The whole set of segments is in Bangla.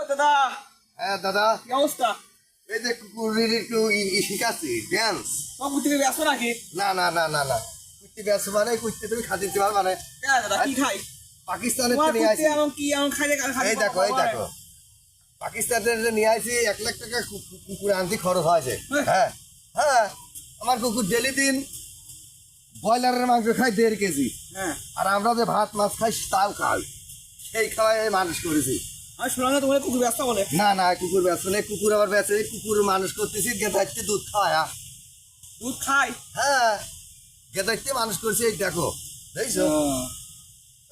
দাদা। হ্যাঁ দাদা, কি অবস্থা? এই যে কুকুরের একটু শিখাচ্ছি ড্যান্স। তোমার কুত্তি ব্যস্ত নাকি? না না না না না, কুত্তি ব্যস্ত মানে কুত্তি তুমি খাতে দিতে পারবা না। দাদা কি খাই? পাকিস্তানের তোমার নিয়ে কুত্তি আসি। এমন কি এমন খাই? এই দেখো এই দেখো, পাকিস্তানের নিয়ে আসি 1 লাখ টাকা কুকুর আনতে খরচ হয়েছে। হ্যাঁ হ্যাঁ, আমার কুকুর ডেলি দিন ব্রয়লারের মাংস খাই 1.5 কেজি। হ্যাঁ, আর আমরা যে ভাত মাছ খাই তাও খাই, সেই খাওয়াই মানুষ করেছি। আমি শুনলাম না তোমার কুকুর ব্যস্ত বলে। না না, কুকুর ব্যস্ত নেই, কুকুর আবার বেঁচে কুকুর মানুষ করতেছি, গেঁদাইতে দুধ খাওয়ায়। দুধ খাই? হ্যাঁ, গেঁদাইতে মানুষ করছি। এই দেখো দেখছো?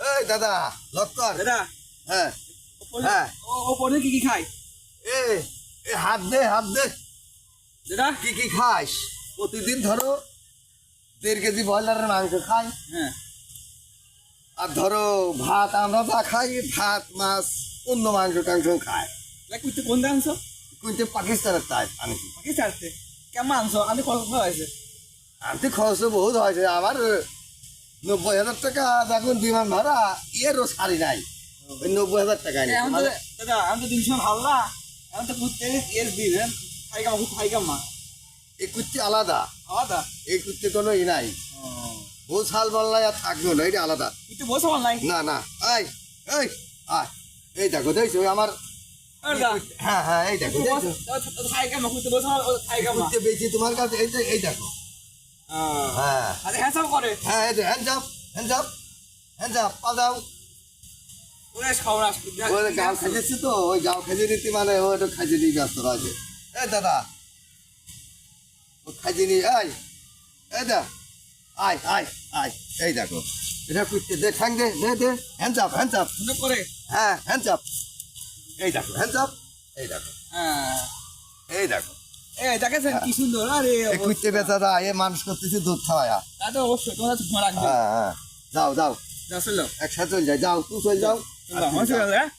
এই দাদা লক্কর। দাদা হ্যাঁ হ্যাঁ, ও পরে কি কি খাই? এ এ হাত দে হাত দে। দাদা কি কি খাস? প্রতিদিন ধরো 1.5 কেজি ব্রয়লারের মাংস খাই। হ্যাঁ, আর ধরো ভাত আমরা যা খাই, ভাত মাছ অন্য মাংস টাংস খায়। কুত্তি কোন দিয়ে আনছো? কিন্তু পাকিস্তানের তাই আনছি। পাকিস্তান থেকে? কেমন আনছো? আমি কত হয়েছে? আনতে খরচ তো বহুত হয়েছে আমার। 90,000 টাকা দেখুন বিমান ভাড়া, এরও সারি নাই। ওই 90,000 টাকা এখন তো দাদা আমি তো 300 ভালো না। এখন তো কুত্তে এর দিবেন খাই কামা কুত্তি খাই কামা এই কুর্তি আলাদা, আলাদা। এই কুর্তি কোনো ই নাই। ও শাল বললাই আর থাকবে না, এটা আলাদা। কুত্তি বসে বল নাই? না না, এই এই আয়, এই দেখো দেখছো আমার। হ্যাঁ হ্যাঁ, এই দেখো দেখছো খাই কামা কুত্তি বসে খাই কামা কুর্তি বেশি তোমার কাছে। এই যে এই দেখো। হ্যাঁ আরে হ্যাঁ সব করে। হ্যাঁ, এই যে hands up hands up hands up, পা দাও। ওরে খাওয়া ওই গাও খাইছে তো, ওই গাও খাইছে নীতি মানে ও একটু খাইছে নিয়ে ব্যস্ত রয়েছে। এই দাদা ও খাইছে নি, এই দা আয় আয় আয়, এই দেখো এটা কুত্তে দে, ঠ্যাং দে দে দে, হ্যান্ডস আপ হ্যান্ডস আপ। করে। হ্যাঁ হ্যান্ডস আপ, এই দেখো হ্যান্ডস আপ, এই দেখো হ্যাঁ, এই দেখো। এই দেখেছেন কি সুন্দর। আরে এই কুত্তে বেচারা এ মানুষ করতেছে দুধ খাওয়ায়া। তা তো অবশ্যই তোমার তোমার রাখবে। হ্যাঁ হ্যাঁ, যাও যাও যা চলো একসাথে চল যাই, যাও তুই চল যাও। হ্যাঁ